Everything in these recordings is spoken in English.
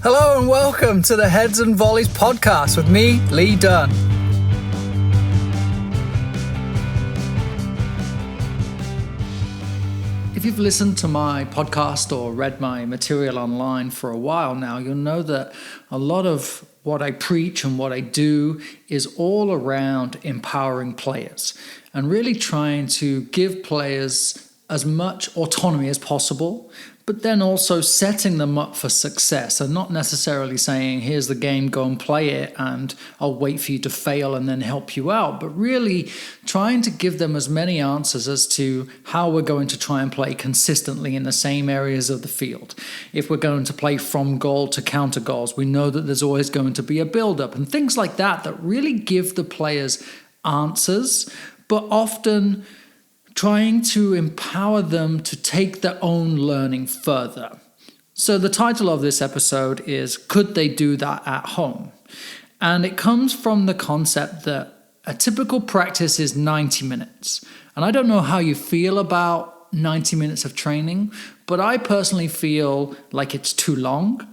Hello and welcome to the Heads and Volleys podcast with me, Lee Dunn. If you've listened to my podcast or read my material online for a while now, you'll know that a lot of what I preach and what I do is all around empowering players and really trying to give players as much autonomy as possible, but then also setting them up for success and not necessarily saying, here's the game, go and play it, and I'll wait for you to fail and then help you out, but really trying to give them as many answers as to how we're going to try and play consistently in the same areas of the field. If we're going to play from goal to counter goals, we know that there's always going to be a build-up and things like that that really give the players answers, but often trying to empower them to take their own learning further. So the title of this episode is, Could They Do That at Home? And it comes from the concept that a typical practice is 90 minutes. And I don't know how you feel about 90 minutes of training, but I personally feel like it's too long.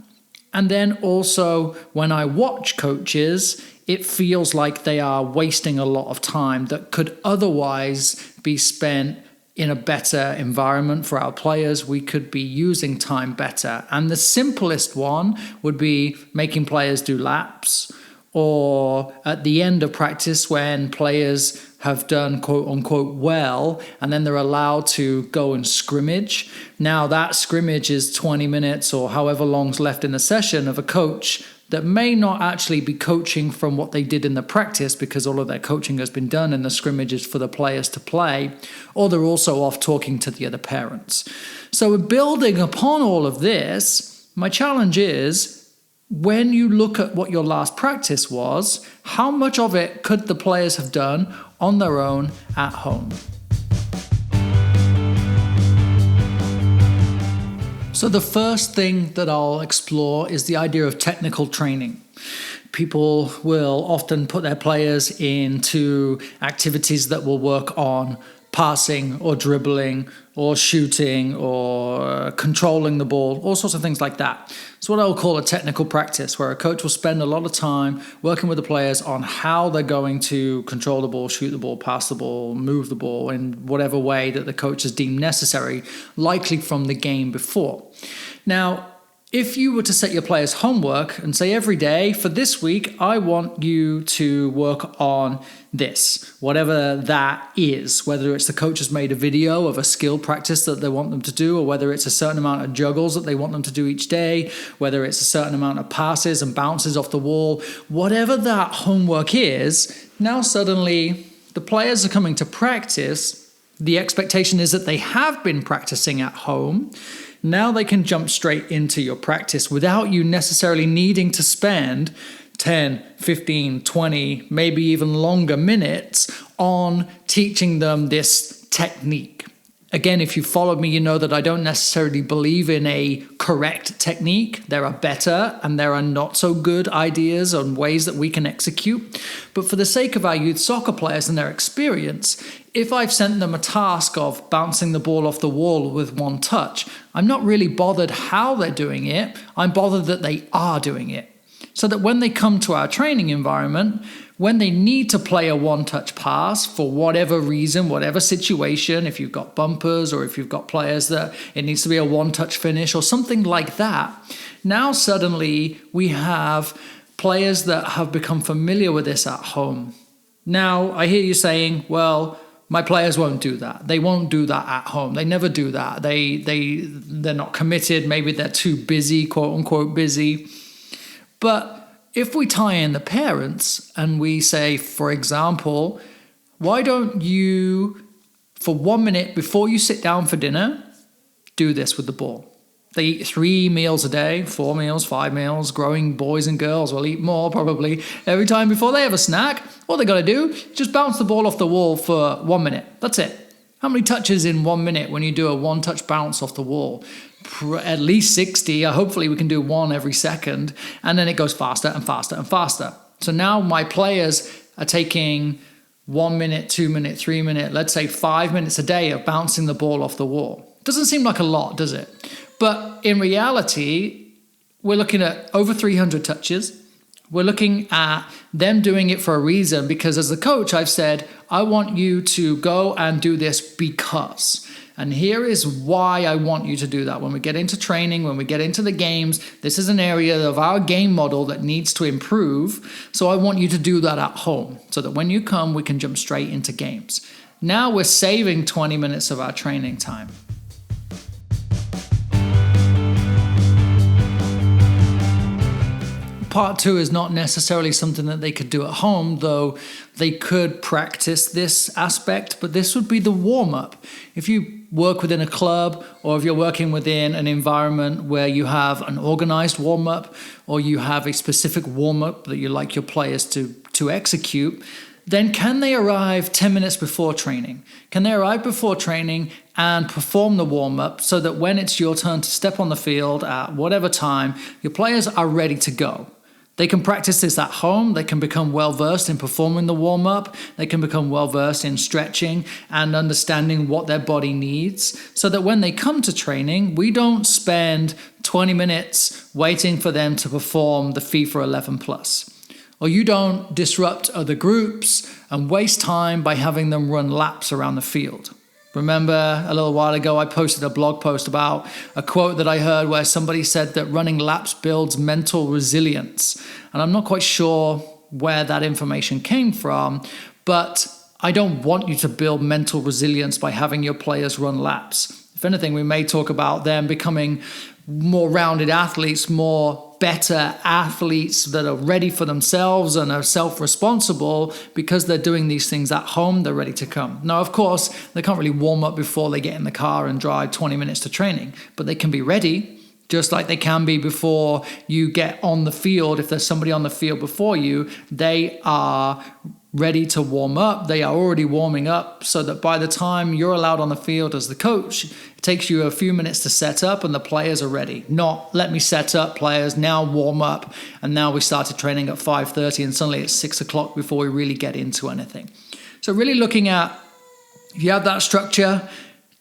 And then also when I watch coaches, it feels like they are wasting a lot of time that could otherwise be spent in a better environment for our players. We could be using time better. And the simplest one would be making players do laps, or at the end of practice when players have done quote unquote well, and then they're allowed to go and scrimmage. Now that scrimmage is 20 minutes or however long's left in the session of a coach that may not actually be coaching from what they did in the practice because all of their coaching has been done and the scrimmages for the players to play, or they're also off talking to the other parents. So building upon all of this, my challenge is, when you look at what your last practice was, how much of it could the players have done on their own at home? So the first thing that I'll explore is the idea of technical training. People will often put their players into activities that will work on passing or dribbling or shooting or controlling the ball, all sorts of things like that. It's what I will call a technical practice, where a coach will spend a lot of time working with the players on how they're going to control the ball, shoot the ball, pass the ball, move the ball in whatever way that the coach has deemed necessary, likely from the game before. Now, if you were to set your players' homework and say every day, for this week, I want you to work on this, whatever that is, whether it's the coach has made a video of a skill practice that they want them to do, or whether it's a certain amount of juggles that they want them to do each day, whether it's a certain amount of passes and bounces off the wall, whatever that homework is, now suddenly the players are coming to practice. The expectation is that they have been practicing at home. Now they can jump straight into your practice without you necessarily needing to spend 10, 15, 20, maybe even longer minutes on teaching them this technique. Again, if you followed me, you know that I don't necessarily believe in a correct technique. There are better and there are not so good ideas on ways that we can execute. But for the sake of our youth soccer players and their experience, if I've sent them a task of bouncing the ball off the wall with one touch, I'm not really bothered how they're doing it. I'm bothered that they are doing it. So that when they come to our training environment, when they need to play a one-touch pass for whatever reason, whatever situation, if you've got bumpers or if you've got players that it needs to be a one-touch finish or something like that, now suddenly we have players that have become familiar with this at home. Now, I hear you saying, well, my players won't do that. They won't do that at home. They never do that. They're not committed. Maybe they're too busy, quote unquote busy. But if we tie in the parents and we say, for example, why don't you, for 1 minute before you sit down for dinner, do this with the ball? They eat 3 meals a day, 4 meals, 5 meals. Growing boys and girls will eat more probably every time before they have a snack. What they got to do, just bounce the ball off the wall for 1 minute. That's it. How many touches in 1 minute when you do a one-touch bounce off the wall? At least 60. Hopefully we can do one every second. And then it goes faster and faster and faster. So now my players are taking 1 minute, 2 minute, 3 minute, let's say 5 minutes a day of bouncing the ball off the wall. Doesn't seem like a lot, does it? But in reality, we're looking at over 300 touches. We're looking at them doing it for a reason, because as a coach, I've said, I want you to go and do this because. And here is why I want you to do that. When we get into training, when we get into the games, this is an area of our game model that needs to improve. So I want you to do that at home so that when you come, we can jump straight into games. Now we're saving 20 minutes of our training time. Part 2 is not necessarily something that they could do at home, though they could practice this aspect, but this would be the warm-up. If you work within a club, or if you're working within an environment where you have an organized warm-up, or you have a specific warm-up that you like your players to execute, then can they arrive 10 minutes before training? Can they arrive before training and perform the warm-up so that when it's your turn to step on the field at whatever time, your players are ready to go? They can practice this at home. They can become well-versed in performing the warm-up. They can become well-versed in stretching and understanding what their body needs, so that when they come to training, we don't spend 20 minutes waiting for them to perform the FIFA 11 plus. Or you don't disrupt other groups and waste time by having them run laps around the field. Remember a little while ago I posted a blog post about a quote that I heard where somebody said that running laps builds mental resilience. And I'm not quite sure where that information came from, but I don't want you to build mental resilience by having your players run laps. If anything, we may talk about them becoming more rounded athletes, better athletes that are ready for themselves and are self-responsible because they're doing these things at home. They're ready to come. Now, of course, they can't really warm up before they get in the car and drive 20 minutes to training, but they can be ready, just like they can be before you get on the field. If there's somebody on the field before you, they are ready to warm up. They are already warming up so that by the time you're allowed on the field as the coach, it takes you a few minutes to set up and the players are ready. Not let me set up, players, now warm up, and now we started training at 5:30 and suddenly it's 6 o'clock before we really get into anything. So really looking at, if you have that structure,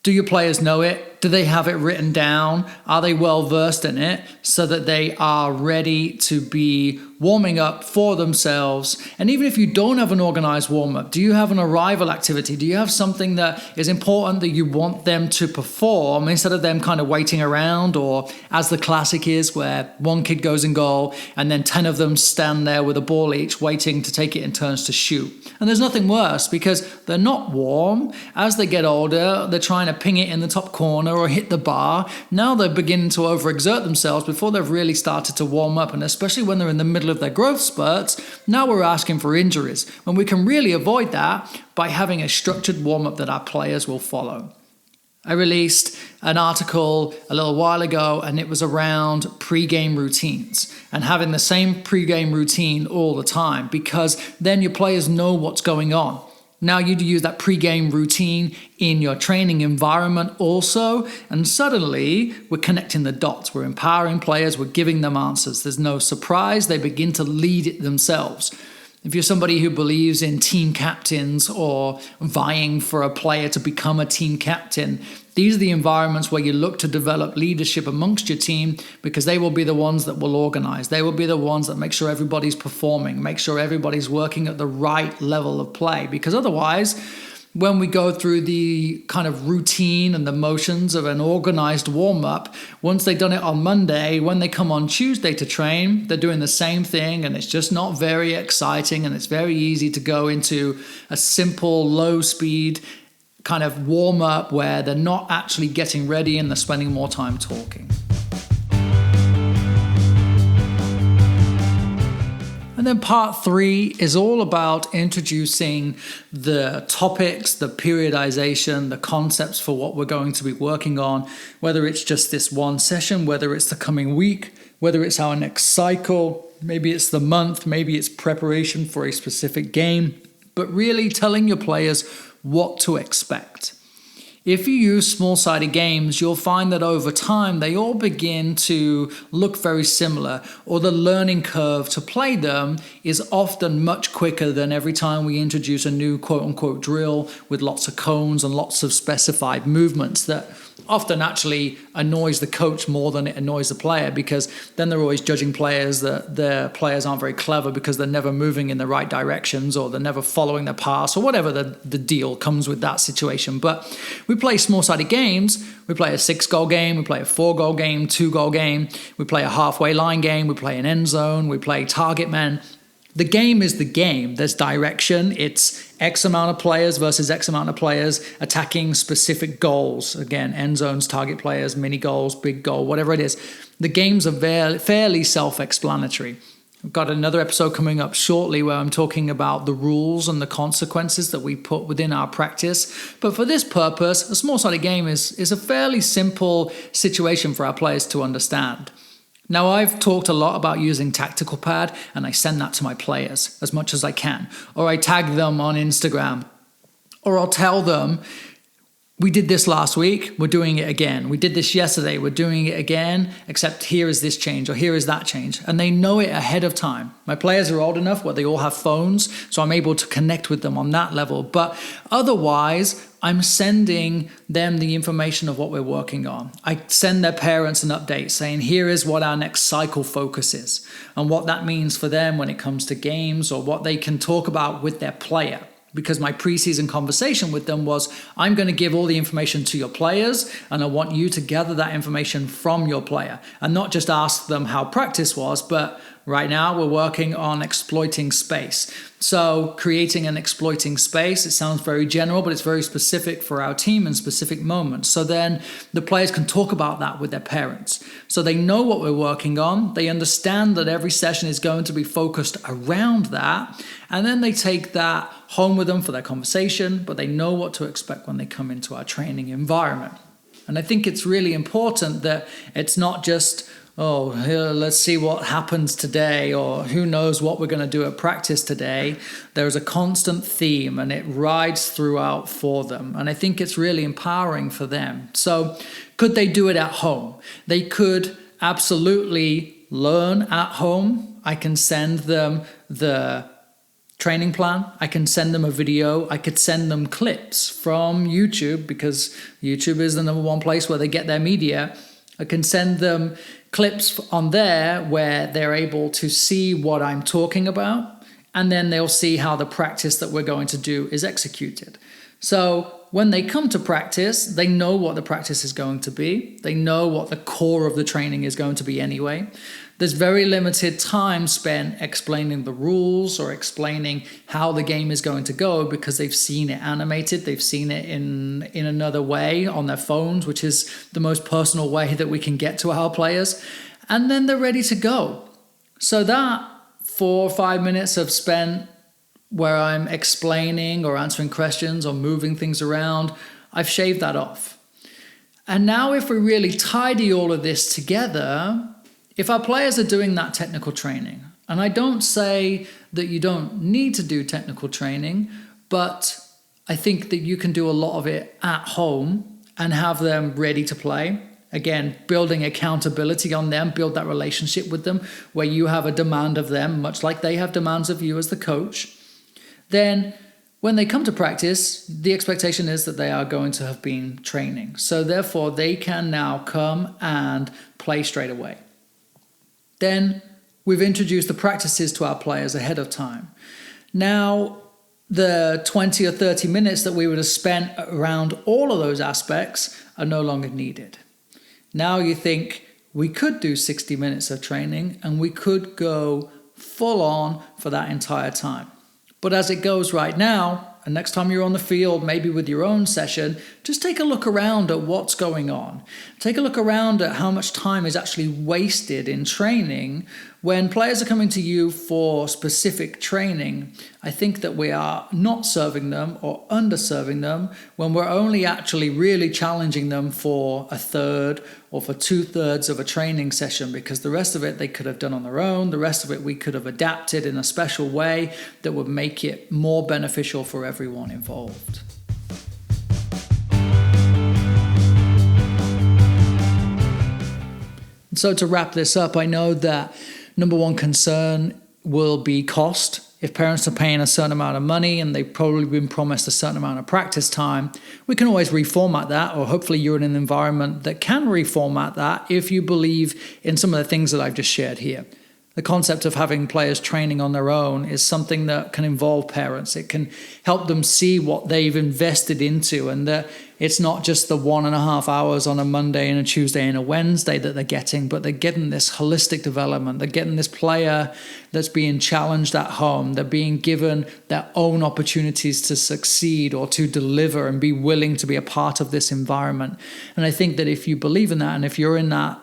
do your players know it? Do they have it written down? Are they well versed in it so that they are ready to be warming up for themselves? And even if you don't have an organized warm-up, do you have an arrival activity? Do you have something that is important that you want them to perform instead of them kind of waiting around, or as the classic is where one kid goes in goal and then 10 of them stand there with a ball each waiting to take it in turns to shoot? And there's nothing worse because they're not warm. As they get older, they're trying to ping it in the top corner or hit the bar. Now they're beginning to overexert themselves before they've really started to warm up, and especially when they're in the middle of their growth spurts, now we're asking for injuries, when we can really avoid that by having a structured warm-up that our players will follow. I released an article a little while ago, and it was around pre-game routines and having the same pre-game routine all the time, because then your players know what's going on. Now you use that pre-game routine in your training environment also, and suddenly we're connecting the dots. We're empowering players, we're giving them answers. There's no surprise, they begin to lead it themselves. If you're somebody who believes in team captains or vying for a player to become a team captain, these are the environments where you look to develop leadership amongst your team, because they will be the ones that will organize. They will be the ones that make sure everybody's performing, make sure everybody's working at the right level of play. Because otherwise, when we go through the kind of routine and the motions of an organized warm-up, once they've done it on Monday, when they come on Tuesday to train, they're doing the same thing, and it's just not very exciting, and it's very easy to go into a simple, low-speed kind of warm-up where they're not actually getting ready and they're spending more time talking. And then part 3 is all about introducing the topics, the periodization, the concepts for what we're going to be working on, whether it's just this one session, whether it's the coming week, whether it's our next cycle, maybe it's the month, maybe it's preparation for a specific game, but really telling your players what to expect. If you use small-sided games, you'll find that over time they all begin to look very similar, or the learning curve to play them is often much quicker than every time we introduce a new quote-unquote drill with lots of cones and lots of specified movements that often actually annoys the coach more than it annoys the player, because then they're always judging players that their players aren't very clever because they're never moving in the right directions, or they're never following their pass, or whatever the deal comes with that situation. But we play small-sided games. We play a 6-goal game, we play a 4-goal game, 2-goal game, we play a halfway line game, we play an end zone, we play target men. The game is the game. There's direction. It's X amount of players versus X amount of players attacking specific goals. Again, end zones, target players, mini goals, big goal, whatever it is. The games are fairly self-explanatory. I've got another episode coming up shortly where I'm talking about the rules and the consequences that we put within our practice. But for this purpose, a small-sided game is a fairly simple situation for our players to understand. Now, I've talked a lot about using Tactical Pad, and I send that to my players as much as I can. Or I tag them on Instagram. Or I'll tell them, we did this last week, we're doing it again. We did this yesterday, we're doing it again, except here is this change, or here is that change. And they know it ahead of time. My players are old enough where they all have phones, so I'm able to connect with them on that level. But otherwise, I'm sending them the information of what we're working on. I send their parents an update saying, here is what our next cycle focus is, and what that means for them when it comes to games, or what they can talk about with their player. Because my preseason conversation with them was, I'm going to give all the information to your players, and I want you to gather that information from your player, and not just ask them how practice was, but right now we're working on exploiting space. So creating and exploiting space, it sounds very general, but it's very specific for our team and specific moments. So then the players can talk about that with their parents. So they know what we're working on. They understand that every session is going to be focused around that. And then they take that home with them for their conversation, but they know what to expect when they come into our training environment. And I think it's really important that it's not just, oh, here, let's see what happens today, or who knows what we're going to do at practice today. There's a constant theme, and it rides throughout for them. And I think it's really empowering for them. So could they do it at home? They could absolutely learn at home. I can send them the training plan. I can send them a video. I could send them clips from YouTube, because YouTube is the number one place where they get their media. I can send them clips on there where they're able to see what I'm talking about, and then they'll see how the practice that we're going to do is executed. So when they come to practice, they know what the practice is going to be. They know what the core of the training is going to be anyway. There's very limited time spent explaining the rules or explaining how the game is going to go, because they've seen it animated. They've seen it in another way on their phones, which is the most personal way that we can get to our players. And then they're ready to go. So that 4 or 5 minutes of spent where I'm explaining or answering questions or moving things around, I've shaved that off. And now if we really tidy all of this together, if our players are doing that technical training, and I don't say that you don't need to do technical training, but I think that you can do a lot of it at home and have them ready to play. Again, building accountability on them, build that relationship with them where you have a demand of them, much like they have demands of you as the coach. Then when they come to practice, the expectation is that they are going to have been training. So therefore, they can now come and play straight away. Then we've introduced the practices to our players ahead of time. Now, the 20 or 30 minutes that we would have spent around all of those aspects are no longer needed. Now you think we could do 60 minutes of training, and we could go full on for that entire time. But as it goes right now, and next time you're on the field, maybe with your own session, just take a look around at what's going on. Take a look around at how much time is actually wasted in training. When players are coming to you for specific training, I think that we are not serving them or underserving them when we're only actually really challenging them for a third or for 2/3 of a training session, because the rest of it they could have done on their own. The rest of it we could have adapted in a special way that would make it more beneficial for everyone involved. So to wrap this up, I know that number one concern will be cost. if parents are paying a certain amount of money and they've probably been promised a certain amount of practice time, we can always reformat that, or hopefully you're in an environment that can reformat that if you believe in some of the things that I've just shared here. The concept of having players training on their own is something that can involve parents. It can help them see what they've invested into, and that it's not just the 1.5 hours on a Monday and a Tuesday and a Wednesday that they're getting, but they're getting this holistic development. They're getting this player that's being challenged at home. They're being given their own opportunities to succeed or to deliver and be willing to be a part of this environment. And I think that if you believe in that, and if you're in that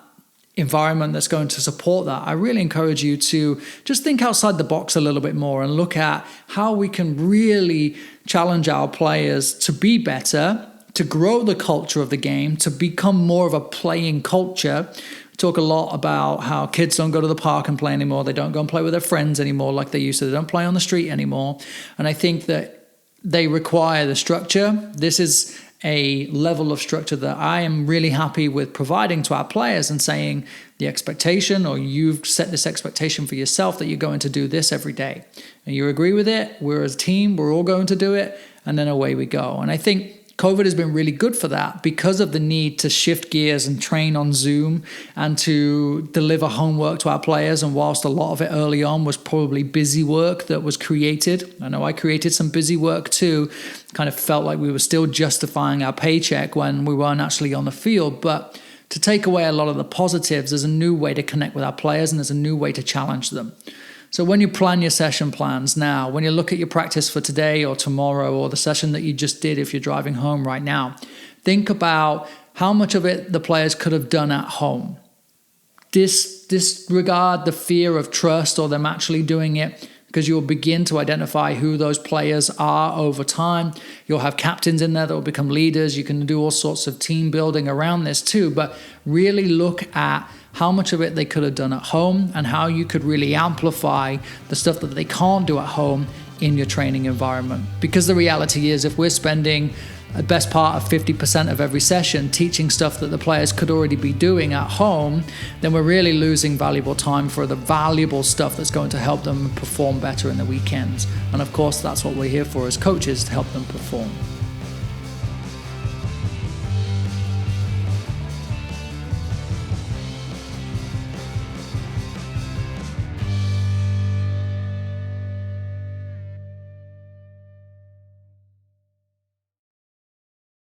environment that's going to support that, I really encourage you to just think outside the box a little bit more and look at how we can really challenge our players to be better, to grow the culture of the game, to become more of a playing culture. We talk a lot about how kids don't go to the park and play anymore. They don't go and play with their friends anymore like they used to. They don't play on the street anymore. And I think that they require the structure. This is a level of structure that I am really happy with providing to our players and saying the expectation, or you've set this expectation for yourself that you're going to do this every day. And you agree with it, we're as a team, we're all going to do it, and then away we go. And I think COVID has been really good for that because of the need to shift gears and train on Zoom and to deliver homework to our players. And whilst a lot of it early on was probably busy work that was created, I know I created some busy work too, kind of felt like we were still justifying our paycheck when we weren't actually on the field. But to take away a lot of the positives, there's a new way to connect with our players and there's a new way to challenge them. So when you plan your session plans now, when you look at your practice for today or tomorrow or the session that you just did if you're driving home right now, think about how much of it the players could have done at home. Disregard the fear of trust or them actually doing it, because you'll begin to identify who those players are over time. You'll have captains in there that will become leaders. You can do all sorts of team building around this too, but really look at how much of it they could have done at home and how you could really amplify the stuff that they can't do at home in your training environment. Because the reality is, if we're spending the best part of 50% of every session teaching stuff that the players could already be doing at home, then we're really losing valuable time for the valuable stuff that's going to help them perform better in the weekends. And of course, that's what we're here for as coaches, to help them perform.